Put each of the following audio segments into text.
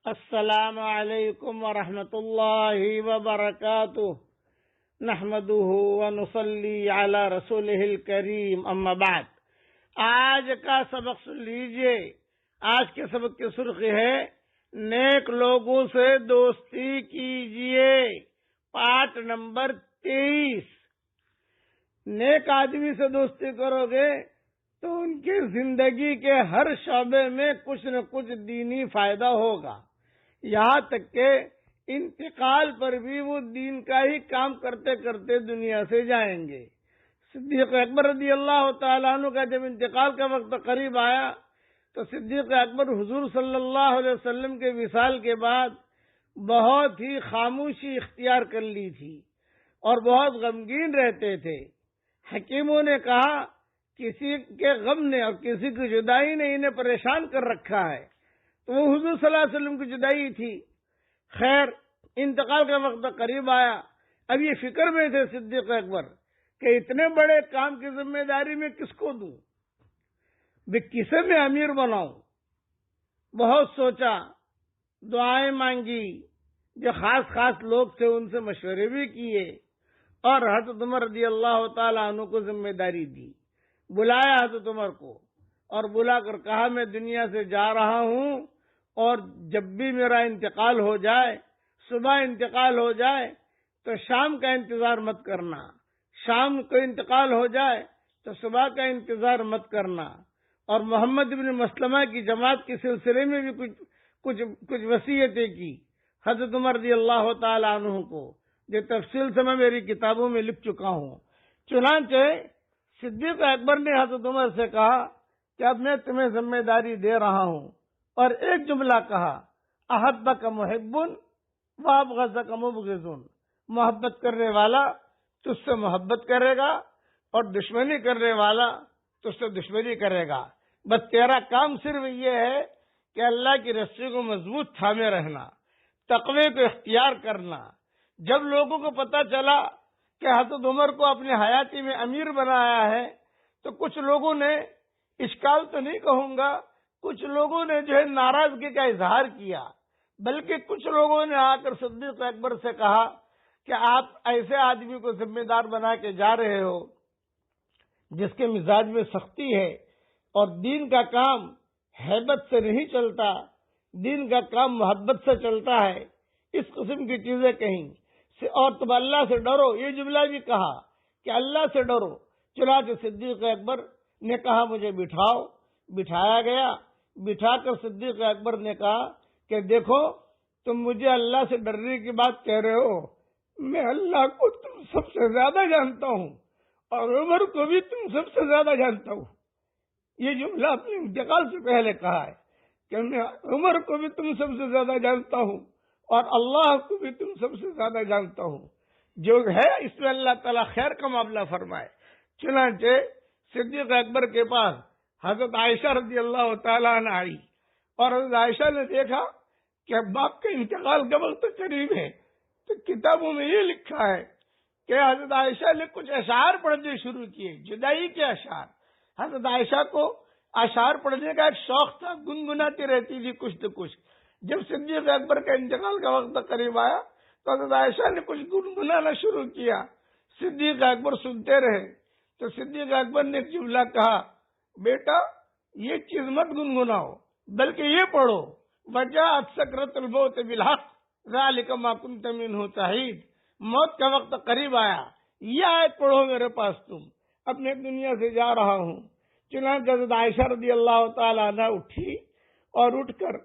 السلام علیکم ورحمۃ اللہ وبرکاتہ نحمده ونصلی علی رسولہ الکریم اما بعد۔ آج کا سبق سن لیجئے۔ آج کے سبق کی سرخی ہے نیک لوگوں سے دوستی کیجئے، پارٹ نمبر 23۔ نیک آدمی سے دوستی کرو گے تو ان کی زندگی کے ہر شعبے میں کچھ نہ کچھ دینی فائدہ ہوگا، یہاں تک کہ انتقال پر بھی وہ دین کا ہی کام کرتے کرتے دنیا سے جائیں گے۔ صدیق اکبر رضی اللہ تعالیٰ عنہ کا جب انتقال کا وقت قریب آیا تو صدیق اکبر حضور صلی اللہ علیہ وسلم کے وصال کے بعد بہت ہی خاموشی اختیار کر لی تھی اور بہت غمگین رہتے تھے۔ حکیموں نے کہا کسی کے غم نے اور کسی کی جدائی نے انہیں پریشان کر رکھا ہے، تو وہ حضور صلی اللہ علیہ وسلم کی جدائی تھی۔ خیر، انتقال کا وقت قریب آیا، اب یہ فکر میں تھے صدیق اکبر کہ اتنے بڑے کام کی ذمہ داری میں کس کو دوں، کسے میں امیر بناؤں۔ بہت سوچا، دعائیں مانگی، جو خاص لوگ تھے ان سے مشورے بھی کیے اور حضرت عمر رضی اللہ تعالیٰ عنہ کو ذمہ داری دی۔ بلایا حضرت عمر کو اور بلا کر کہا میں دنیا سے جا رہا ہوں، اور جب بھی میرا انتقال ہو جائے، صبح انتقال ہو جائے تو شام کا انتظار مت کرنا، شام کو انتقال ہو جائے تو صبح کا انتظار مت کرنا۔ اور محمد بن مسلمہ کی جماعت کے سلسلے میں بھی کچھ وصیتیں کی حضرت عمر رضی اللہ تعالی عنہ کو، جو تفصیل سے میں میری کتابوں میں لکھ چکا ہوں۔ چنانچہ صدیق اکبر نے حضرت عمر سے کہا کہ اب میں تمہیں ذمہ داری دے رہا ہوں، اور ایک جملہ کہا، احبک محب وابغضک مبغض، محبت کرنے والا تجھ سے محبت کرے گا اور دشمنی کرنے والا تجھ سے دشمنی کرے گا۔ بس تیرا کام صرف یہ ہے کہ اللہ کی رسی کو مضبوط تھامے رہنا، تقوی کو اختیار کرنا۔ جب لوگوں کو پتہ چلا کہ حضرت عمر کو اپنی حیاتی میں امیر بنایا ہے تو کچھ لوگوں نے، اشکال تو نہیں کہوں گا، کچھ لوگوں نے جو ہے ناراضگی کا اظہار کیا، بلکہ کچھ لوگوں نے آ کر صدیق اکبر سے کہا کہ آپ ایسے آدمی کو ذمہ دار بنا کے جا رہے ہو جس کے مزاج میں سختی ہے، اور دین کا کام ہیبت سے نہیں چلتا، دین کا کام محبت سے چلتا ہے، اس قسم کی چیزیں کہیں، اور تم اللہ سے ڈرو، یہ جملہ بھی کہا کہ اللہ سے ڈرو۔ چنانچہ صدیق اکبر نے کہا مجھے بٹھاؤ، بٹھایا گیا۔ بٹھا کر صدیق اکبر نے کہا کہ دیکھو، تم مجھے اللہ سے ڈرنے کی بات کہہ رہے ہو، میں اللہ کو تم سب سے زیادہ جانتا ہوں اور عمر کو بھی تم سب سے زیادہ جانتا ہوں۔ یہ جملہ اپنے انتقال سے پہلے کہا ہے کہ میں عمر کو بھی تم سب سے زیادہ جانتا ہوں اور اللہ کو بھی تم سب سے زیادہ جانتا ہوں۔ جو ہے اس میں اللہ تعالیٰ خیر کا معاملہ فرمائے۔ چنانچہ صدیق اکبر کے پاس حضرت عائشہ رضی اللہ تعالیٰ عنہ آئی، اور حضرت عائشہ نے دیکھا کہ باپ کا انتقال کا وقت قریب ہے، تو کتابوں میں یہ لکھا ہے کہ حضرت عائشہ نے کچھ اشعار پڑھنے شروع کیے، جدائی کے اشعار۔ حضرت عائشہ کو اشعار پڑھنے کا ایک شوق تھا، گنگناتی رہتی تھی کچھ نہ کچھ۔ جب صدیق اکبر کا انتقال کا وقت قریب آیا تو حضرت عائشہ نے کچھ گنگنانا شروع کیا، صدیق اکبر سنتے رہے۔ تو صدیق اکبر نے ایک جملہ کہا، بیٹا یہ چیز مت گنگناؤ، بلکہ یہ پڑھو، وجاءت سکرۃ الموت بالحق ذلک ما کنت منہ تحید، موت کا وقت قریب آیا، یہ آیت پڑھو میرے پاس، تم اب میں دنیا سے جا رہا ہوں۔ چنانچہ حضرت عائشہ رضی اللہ تعالیٰ عنہ اٹھی اور اٹھ کر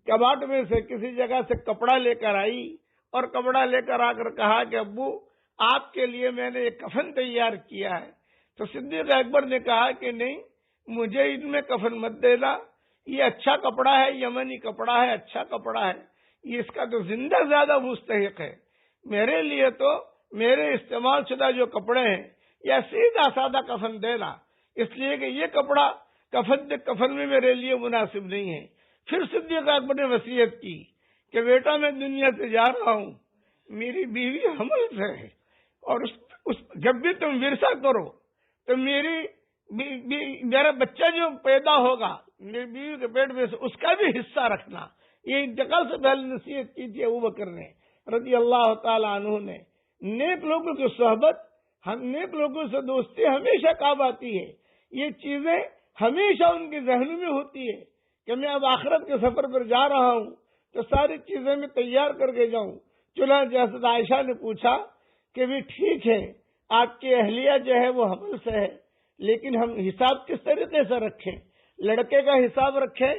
کباٹ میں سے کسی جگہ سے کپڑا لے کر آئی، اور کپڑا لے کر آ کر کہا کہ ابو آپ کے لیے میں نے ایک کفن تیار کیا ہے۔ تو صدیق اکبر نے کہا کہ نہیں، مجھے ان میں کفن مت دینا، یہ اچھا کپڑا ہے، یمنی کپڑا ہے، اچھا کپڑا ہے، یہ اس کا تو زندہ زیادہ مستحق ہے، میرے لیے تو میرے استعمال شدہ جو کپڑے ہیں یا سیدھا سادہ کفن دینا، اس لیے کہ یہ کپڑا کفن میں میرے لیے مناسب نہیں ہے۔ پھر صدیق اکبر نے وصیت کی کہ بیٹا میں دنیا سے جا رہا ہوں، میری بیوی حمل سے ہے، اور جب بھی تم ورثہ کرو تو میرا بچہ جو پیدا ہوگا میری بیوی کے پیٹ میں سے، اس کا بھی حصہ رکھنا۔ یہ انتقال سے پہلے نصیحت کی تھی ابو بکر نے رضی اللہ تعالی عنہ نے. نیک لوگوں کی صحبت، نیک لوگوں سے دوستی ہمیشہ کام آتی ہے. یہ چیزیں ہمیشہ ان کے ذہن میں ہوتی ہے کہ میں اب آخرت کے سفر پر جا رہا ہوں تو ساری چیزیں میں تیار کر کے جاؤں. چنانچہ حضرت عائشہ نے پوچھا کہ بھی ٹھیک ہے آپ کی اہلیہ جو ہے وہ حمل سے ہے، لیکن ہم حساب کس طریقے سے رکھیں؟ لڑکے کا حساب رکھیں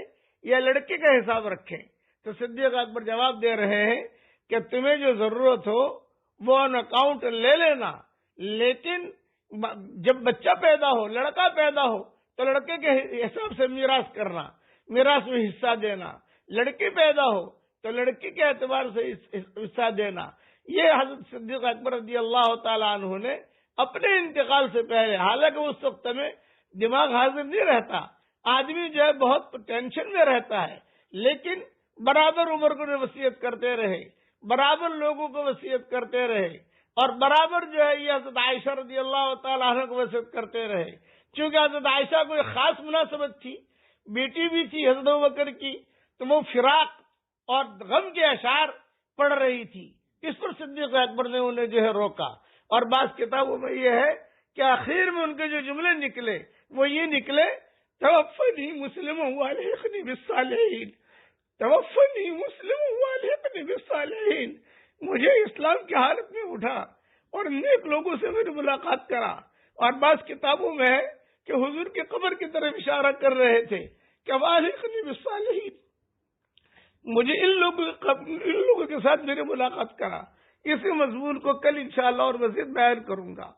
یا لڑکی کا حساب رکھیں؟ تو صدیق اکبر جواب دے رہے ہیں کہ تمہیں جو ضرورت ہو وہ آن اکاؤنٹ لے لینا، لیکن جب بچہ پیدا ہو، لڑکا پیدا ہو تو لڑکے کے حساب سے میراث کرنا، میراث میں حصہ دینا. لڑکی پیدا ہو تو لڑکی کے اعتبار سے حصہ دینا. یہ حضرت صدیق اکبر رضی اللہ تعالیٰ عنہ نے اپنے انتقال سے پہلے، حالانکہ اس وقت میں دماغ حاضر نہیں رہتا، آدمی جو ہے بہت ٹینشن میں رہتا ہے، لیکن برابر عمر کو وصیت کرتے رہے، برابر لوگوں کو وصیت کرتے رہے، اور برابر جو ہے یہ حضرت عائشہ رضی اللہ تعالیٰ عنہ کو وصیت کرتے رہے. چونکہ حضرت عائشہ کو ایک خاص مناسبت تھی، بیٹی بھی تھی حضرت ابوبکر کی، تو وہ فراق اور غم کے اشعار پڑھ رہی تھی. اس پر صدیق اکبر نے انہیں جو ہے روکا. اور بعض کتابوں میں یہ ہے کہ آخر میں ان کے جو جملے نکلے وہ یہ نکلے، توفنی مسلم والحقنی بالصالحین، توفنی مسلم والحقنی بالصالحین. مجھے اسلام کی حالت میں اٹھا اور نیک لوگوں سے میری ملاقات کرا. اور بعض کتابوں میں ہے کہ حضور کی قبر کی طرف اشارہ کر رہے تھے کہ والحقنی بالصالحین، مجھے ان لوگوں کے ساتھ میری ملاقات کرا. اسی مضمون کو کل انشاءاللہ اور مزید بیان کروں گا.